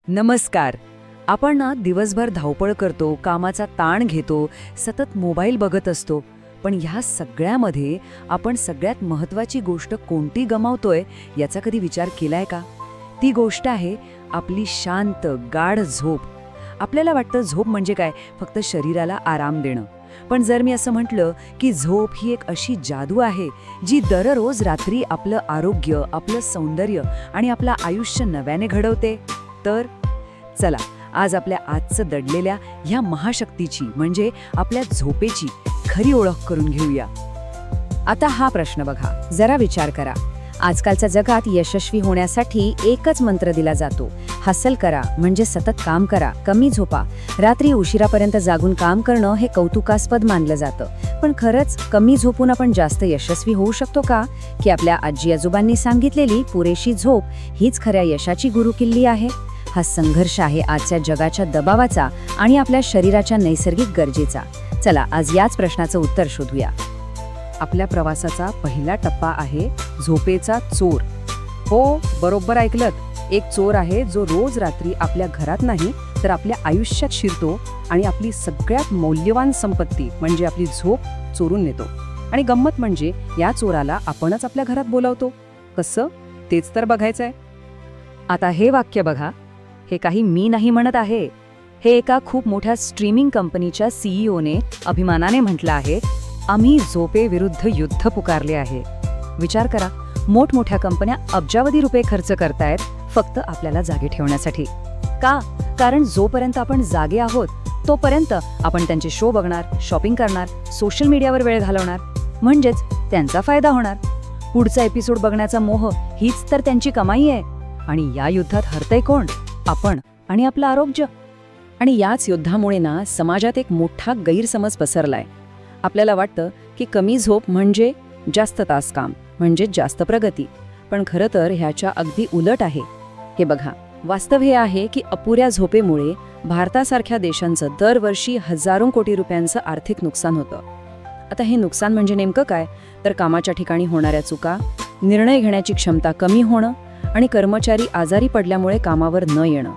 नमस्कार. आपण दिवसभर धावपळ करतो, कामाचा ताण घेतो, सतत मोबाईल बघत असतो. पण ह्या सगळ्यामध्ये आपण सगळ्यात महत्त्वाची गोष्ट कोणती गमावतोय याचा कधी विचार केलाय का? ती गोष्ट आहे आपली शांत, गाढ झोप. आपल्याला वाटतं झोप म्हणजे काय, फक्त शरीराला आराम देणं. पण जर मी असं म्हटलं की झोप ही एक अशी जादू आहे जी दररोज रात्री आपलं आरोग्य, आपलं सौंदर्य आणि आपलं आयुष्य नव्याने घडवते, तर चला आज आपल्या आजचं दडलेल्या ह्या महाशक्तीची म्हणजे आपल्या झोपेची खरी ओळख करून घेऊया. आता हा प्रश्न बघा, जरा विचार करा. आजकालच्या जगात यशस्वी होण्यासाठी एकच मंत्र दिला जातो, हसल करा, म्हणजे सतत काम करा, कमी झोपा. रात्री उशिरापर्यंत जागून काम करणं हे कौतुकास्पद मानलं जातं. पण खरंच कमी झोपून आपण जास्त यशस्वी होऊ शकतो का? की आपल्या आजी आजोबांनी सांगितलेली पुरेशी झोप हीच खऱ्या यशाची गुरुकिल्ली आहे? हा संघर्ष आहे आजच्या जगाच्या दबावाचा आणि आपल्या शरीराच्या नैसर्गिक गरजेचा. चला आज याच प्रश्नाचं उत्तर शोधूया. आपल्या प्रवासाचा पहिला टप्पा आहे झोपेचा चोर. हो, बरोबर ऐकलत. एक चोर आहे जो रोज रात्री आपल्या घरात नाही तर आपल्या आयुष्यात शिरतो आणि आपली सगळ्यात मौल्यवान संपत्ती म्हणजे आपली झोप चोरून नेतो. आणि गंमत म्हणजे या चोराला आपणच आपल्या घरात बोलावतो. कसं, तेच तर बघायचंय. आता हे वाक्य बघा, हे काही मी नाही म्हणत आहे. हे एका खूप मोठ्या स्ट्रीमिंग कंपनीच्या सीईओने अभिमानाने म्हटलं आहे, आम्ही झोपेविरुद्ध युद्ध पुकारले आहे. विचार करा, मोठमोठ्या कंपन्या अब्जावधी रुपये खर्च करतायत फक्त आपल्याला जागे ठेवण्यासाठी. का? कारण जोपर्यंत आपण जागे आहोत तोपर्यंत आपण त्यांचे शो बघणार, शॉपिंग करणार, सोशल मीडियावर वेळ घालवणार, म्हणजेच त्यांचा फायदा होणार. पुढचा एपिसोड बघण्याचा मोह हीच तर त्यांची कमाई आहे. आणि या युद्धात हरतंय कोण? आपण आणि आपलं आरोग्य. आणि याच युद्धामुळे समाजात एक मोठा गैरसमज पसरलाय. आपल्याला वाटतं की कमी झोप म्हणजे जास्त तास काम, म्हणजे जास्त प्रगती. पण खरं तर ह्याच्या अगदी उलट आहे. हे बघा, वास्तव हे आहे की अपुऱ्या झोपेमुळे भारतासारख्या देशांचं दरवर्षी हजारो कोटी रुपयांचं आर्थिक नुकसान होतं. आता हे नुकसान म्हणजे नेमकं काय? तर कामाच्या ठिकाणी होणाऱ्या चुका, निर्णय घेण्याची क्षमता कमी होणं आणि कर्मचारी आजारी पडल्यामुळे कामावर न येणं.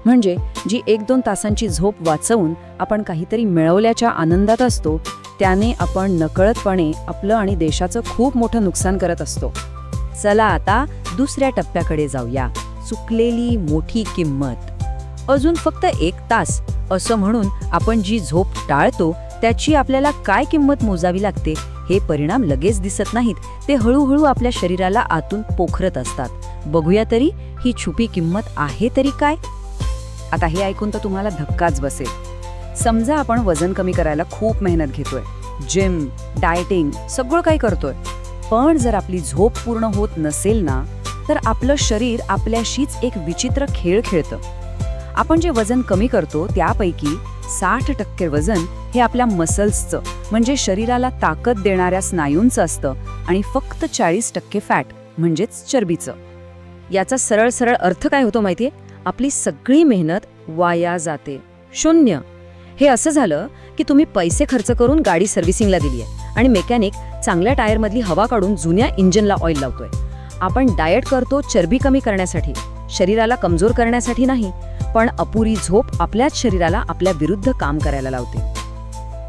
म्हणजे जी 1-2 तासांची झोप वाचवून आपण काहीतरी मिळवल्याच्या आनंदात असतो, त्याने आपण नकळतपणे आपलं आणि देशाचं खूप मोठं नुकसान करत असतो. चला आता दुसऱ्या टप्प्याकडे जाऊया, चुकलेली मोठी किंमत. अजून फक्त 1 तास असं म्हणून आपण जी झोप टाळतो त्याची आपल्याला काय किंमत मोजावी लागते? हे परिणाम लगेच दिसत नाहीत, ते हळूहळू आपल्या शरीराला आतून पोखरत असतात. बघूया तरी ही छुपी किंमत आहे तरी काय? आता हे ऐकून तर तुम्हाला धक्काच बसेल. समजा आपण वजन कमी करायला खूप मेहनत घेतोय, जिम, डाएटिंग सगळं काही करतोय. पण जर आपली झोप पूर्ण होत नसेल ना, तर आपलं शरीर आपल्याशीच एक विचित्र खेळ खेळतं. आपण जे वजन कमी करतो त्यापैकी 60% वजन हे आपल्या मसल्सचं म्हणजे शरीराला ताकद देणाऱ्या स्नायूंचं असतं आणि फक्त 40% फॅट म्हणजेच चरबीचं. याचा सरळ सरळ अर्थ काय होतो माहितीये? आपली सगळी मेहनत वाया जाते, शून्य. हे असं झालं की तुम्ही पैसे खर्च करून गाडी सर्व्हिसिंगला दिली आहे आणि मेकॅनिक चांगल्या टायरमधली हवा काढून जुन्या इंजिनला ऑइल लावतोय. आपण डाएट करतो चरबी कमी करण्यासाठी, शरीराला कमजोर करण्यासाठी नाही. पण अपुरी झोप आपल्याच शरीराला आपल्या विरुद्ध काम करायला लावते.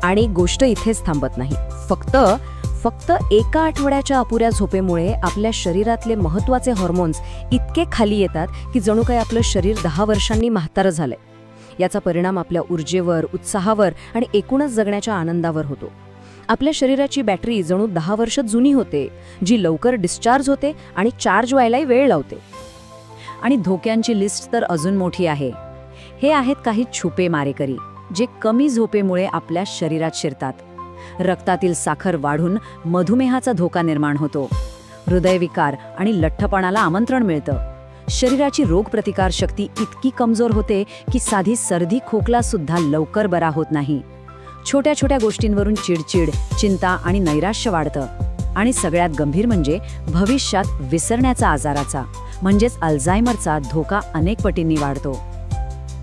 आणि गोष्ट इथेच थांबत नाही. फक्त एका आठवड्याच्या अपुऱ्या झोपेमुळे आपल्या शरीरातले महत्त्वाचे हार्मोन्स इतके खाली येतात की जणू काही आपलं शरीर 10 वर्षांनी म्हातारं झालंय. याचा परिणाम आपल्या ऊर्जेवर, उत्साहावर आणि एकूणच जगण्याच्या आनंदावर होतो. आपल्या शरीराची बॅटरी जणू 10 वर्ष जुनी होते, जी लवकर डिस्चार्ज होते आणि चार्ज व्हायलाही वेळ लावते. आणि धोक्यांची लिस्ट तर अजून मोठी आहे. हे आहेत काही छुपे मारेकरी जे कमी झोपेमुळे आपल्या शरीरात शिरतात. रक्तातील साखर वाढून मधुमेहाचा धोका निर्माण होतो, हृदयविकार आणि लठ्ठपणाला आमंत्रण मिळतं. शरीराची रोगप्रतिकार शक्ती इतकी कमजोर होते की साधी सर्दी खोकला सुद्धा लवकर बरा होत नाही. छोट्या छोट्या गोष्टींवरून चिडचिड, चिंता आणि नैराश्य वाढतं. आणि सगळ्यात गंभीर म्हणजे भविष्यात विसरण्याचा आजाराचा म्हणजेच अल्झायमरचा धोका अनेक पटींनी वाढतो.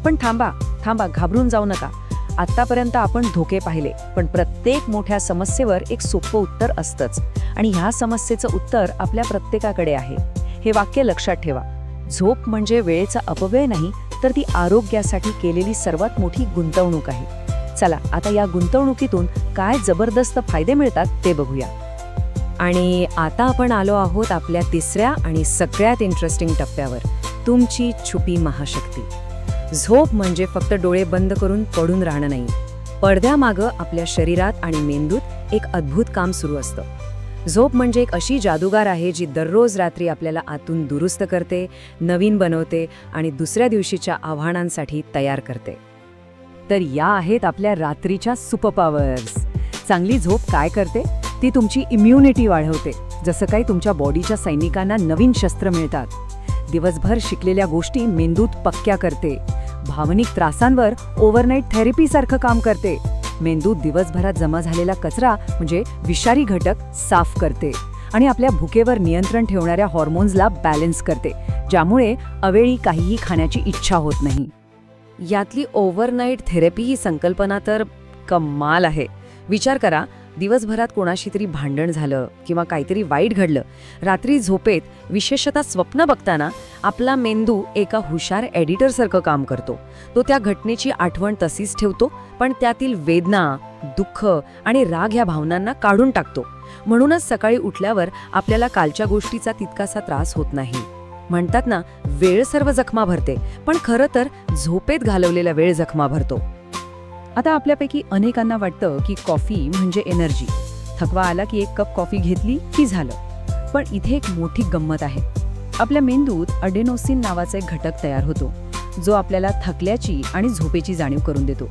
पण थांबा, घाबरून जाऊ नका. आतापर्यंत आपण धोके पाहिले, पण प्रत्येक मोठ्या समस्येवर एक सोपं उत्तर असतंच. आणि ह्या समस्येचं उत्तर आपल्या प्रत्येकाकडे आहे. हे वाक्य लक्षात ठेवा. झोप म्हणजे वेळेचा अपव्यय नाही, तर ती आरोग्यासाठी केलेली सर्वात मोठी गुंतवणूक आहे. चला आता या गुंतवणुकीतून काय जबरदस्त फायदे मिळतात ते बघूया. आणि आता आपण आलो आहोत आपल्या तिसऱ्या आणि सगळ्यात इंटरेस्टिंग टप्प्यावर, तुमची छुपी महाशक्ती. झोप म्हणजे फक्त डोळे बंद करून पडून राहणं नाही. पडद्यामागं आपल्या शरीरात आणि मेंदूत एक अद्भुत काम सुरू असतं. झोप म्हणजे एक अशी जादूगार आहे जी दररोज रात्री आपल्याला आतून दुरुस्त करते, नवीन बनवते आणि दुसऱ्या दिवशीच्या आव्हानांसाठी तयार करते. तर या आहेत आपल्या रात्रीच्या सुपरपॉवर्स. चांगली झोप काय करते? ती तुमची इम्युनिटी वाढवते. जसं काही तुमच्या बॉडीच्या सैनिकांना नवीन शस्त्र मिळतात. दिवसभर शिकलेल्या गोष्टी मेंदूत पक्क्या करते. भावनिक त्रासांवर ओव्हरनाईट थेरपीसारखं काम करते. मेंदूत दिवसभरात जमा झालेला कचरा म्हणजे विषारी घटक साफ करते आणि आपल्या भुकेवर नियंत्रण ठेवणाऱ्या हॉर्मोन्सला बॅलन्स करते, ज्यामुळे अवेळी काहीही खाण्याची इच्छा होत नाही. यातली ओव्हरनाईट थेरपी ही संकल्पना तर कमाल आहे. विचार करा, दिवसभरात कोणाशी तरी भांडण झालं किंवा काहीतरी वाईट घडलं, रात्री झोपेत विशेषतः स्वप्न बघताना आपला मेंदू एका हुशार एडिटरसारखं काम करतो. तो त्या घटनेची आठवण तशीच ठेवतो, पण त्यातील वेदना, दुःख आणि राग ह्या भावनांना काढून टाकतो. म्हणूनच सकाळी उठल्यावर आपल्याला कालच्या गोष्टीचा तितकासा त्रास होत नाही. म्हणतात ना, वेळ सर्व जखमा भरते, पण खरं तर झोपेत घालवलेला वेळ जखमा भरतो. आता आपल्यापैकी अनेकांना वाटतं की कॉफी म्हणजे एनर्जी. थकवा आला की एक कप कॉफी घेतली की झालं. पण इथे एक मोठी गंमत आहे. आपल्या मेंदूत अडेनोसिन नावाचा एक घटक तयार होतो, जो आपल्याला थकल्याची आणि झोपेची जाणीव करून देतो.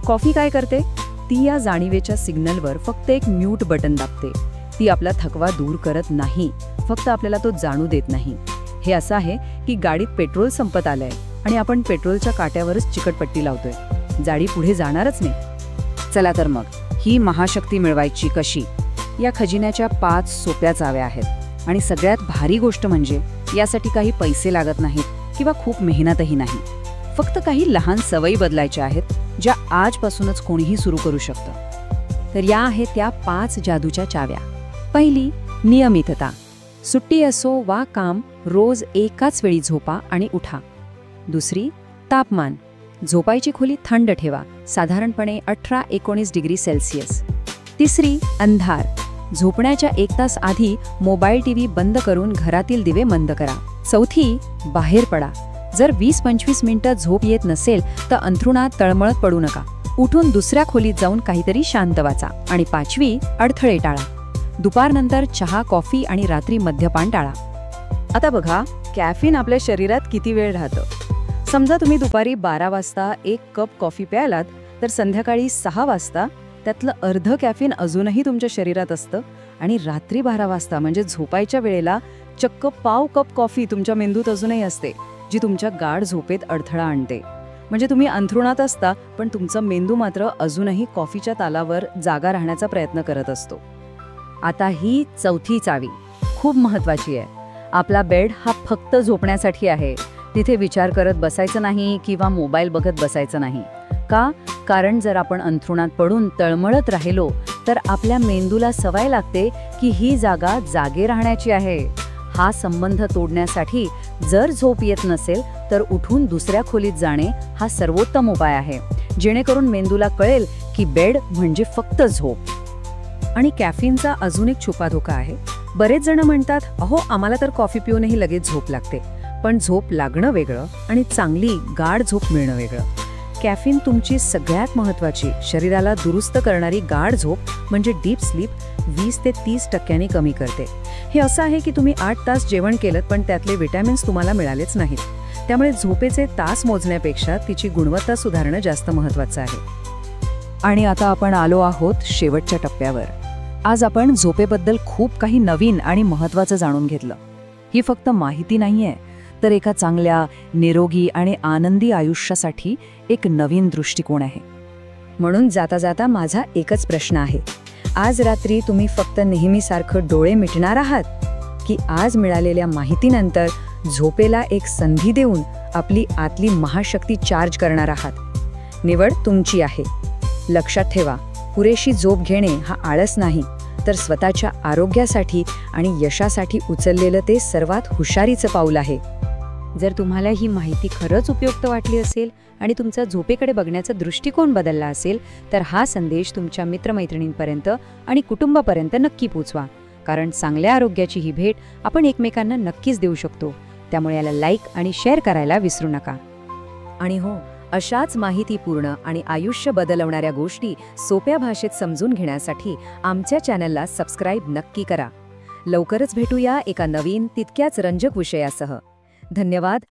कॉफी काय करते? ती या जाणीवेच्या सिग्नलवर फक्त एक म्यूट बटन दाबते. ती आपला थकवा दूर करत नाही, फक्त आपल्याला तो जाणू देत नाही. हे असं आहे की गाडीत पेट्रोल संपत आलंय आणि आपण पेट्रोलच्या काट्यावरच चिकटपट्टी लावतोय. गाडी पुढे जाणारच नाही. चला तर मग ही महाशक्ती मिळवायची कशी? या खजिन्याच्या 5 सोप्या चाव्या आहेत. आणि सगळ्यात भारी गोष्ट म्हणजे यासाठी काही पैसे लागत नाहीत किंवा खूप मेहनतही नाही. फक्त काही लहान सवयी बदलायच्या आहेत, ज्या आजपासूनच कोणीही सुरू करू शकतं. तर या आहेत त्या 5 जादूच्या चाव्या. पहिली, नियमितता. सुट्टी असो वा काम, रोज एकाच वेळी झोपा आणि उठा. दुसरी, तापमान. झोपायची खोली थंड ठेवा, साधारणपणे 18-19 डिग्री सेल्सिअस. तिसरी, अंधार. झोपण्याच्या 1 तास आधी मोबाईल टीव्ही बंद करून घरातील दिवे मंद करा. चौथी, बाहेर पडा. जर 20-25 मिनिटं झोप येत नसेल तर अंथरुणात तळमळत पडू नका. उठून दुसऱ्या खोलीत जाऊन काहीतरी शांत वाचा. आणि 5वी, अडथळे टाळा. दुपारनंतर चहा, कॉफी आणि रात्री मद्यपान टाळा. आता बघा, कॅफीन आपल्या शरीरात किती वेळ राहतं. समजा तुम्ही दुपारी 12 वाजता 1 कप कॉफी प्यायलात, तर संध्याकाळी 6 वाजता त्यातलं अर्ध कॅफीन अजूनही तुमच्या शरीरात असतं. आणि रात्री 12 वाजता म्हणजे झोपायच्या वेळेला चक्क पाव कप कॉफी तुमच्या मेंदूत अजूनही असते, जी तुमच्या गाढ झोपेत अडथळा आणते. म्हणजे तुम्ही अंथरुणात असता, पण तुमचा मेंदू मात्र अजूनही कॉफीच्या तालावर जागा राहण्याचा प्रयत्न करत असतो. आता ही चौथी चावी खूप महत्वाची आहे. आपला बेड हा फक्त झोपण्यासाठी आहे. तिथे विचार करत बसायचं नाही किंवा मोबाईल बघत बसायचं नाही. का? कारण जर आपण अंथरुणात पडून तळमळत राहिलो तर आपल्या मेंदूला सवय लागते की ही जागा जागे राहण्याची आहे. हा संबंध तोडण्यासाठी जर झोप येत नसेल तर उठून दुसऱ्या खोलीत जाणे हा सर्वोत्तम उपाय आहे, जेणेकरून मेंदूला कळेल की बेड म्हणजे फक्त झोप. आणि कॅफीनचा अजून एक छुपा धोका आहे. बरेच जण म्हणतात, अहो आम्हाला तर कॉफी पिऊनही लगेच झोप लागते. पण झोप लागणं वेगळं आणि चांगली गाढ झोप मिळणं वेगळं. कॅफीन तुमची सगळ्यात महत्त्वाची शरीराला दुरुस्त करणारी गाढ झोप म्हणजे डीप स्लीप 20 ते 30% कमी करते. हे असं आहे की तुम्ही 8 तास जेवण केलं पण त्यातले विटॅमिन्स तुम्हाला मिळालेच नाहीत. त्यामुळे झोपेचे तास मोजण्यापेक्षा तिची गुणवत्ता सुधारणं जास्त महत्त्वाचं आहे. आणि आता आपण आलो आहोत शेवटच्या टप्प्यावर. आज आपण झोपेबद्दल खूप काही नवीन आणि महत्त्वाचं जाणून घेतलं. ही फक्त माहिती नाहीये, तर एका चांगल्या, निरोगी आणि आनंदी आयुष्यासाठी एक नवीन दृष्टिकोन आहे. म्हणून जाता जाता माझा एकच प्रश्न आहे. आज रात्री तुम्ही फक्त नेहमीसारखं डोळे मिटणार आहात, की आज मिळालेल्या माहितीनंतर झोपेला एक संधी देऊन आपली आतली महाशक्ती चार्ज करणार आहात? निवड तुमची आहे. लक्षात ठेवा, पुरेशी झोप घेणे हा आळस नाही, तर स्वतःच्या आरोग्यासाठी आणि यशासाठी उचललेलं ते सर्वात हुशारीचं पाऊल आहे. जर तुम्हाला ही माहिती खरंच उपयुक्त वाटली असेल आणि तुमचा झोपेकडे बघण्याचा दृष्टिकोन बदलला असेल तर हा संदेश तुमच्या मित्रमैत्रिणींपर्यंत आणि कुटुंबापर्यंत नक्की पोचवा. कारण चांगल्या आरोग्याची ही भेट आपण एकमेकांना नक्कीच देऊ शकतो. त्यामुळे याला लाईक आणि शेअर करायला विसरू नका. आणि हो, अशाच माहितीपूर्ण आणि आयुष्य बदलवणाऱ्या गोष्टी सोप्या भाषेत समजून घेण्यासाठी आमच्या चॅनलला सबस्क्राईब नक्की करा. लवकरच भेटूया एका नवीन तितक्याच रंजक विषयासह. धन्यवाद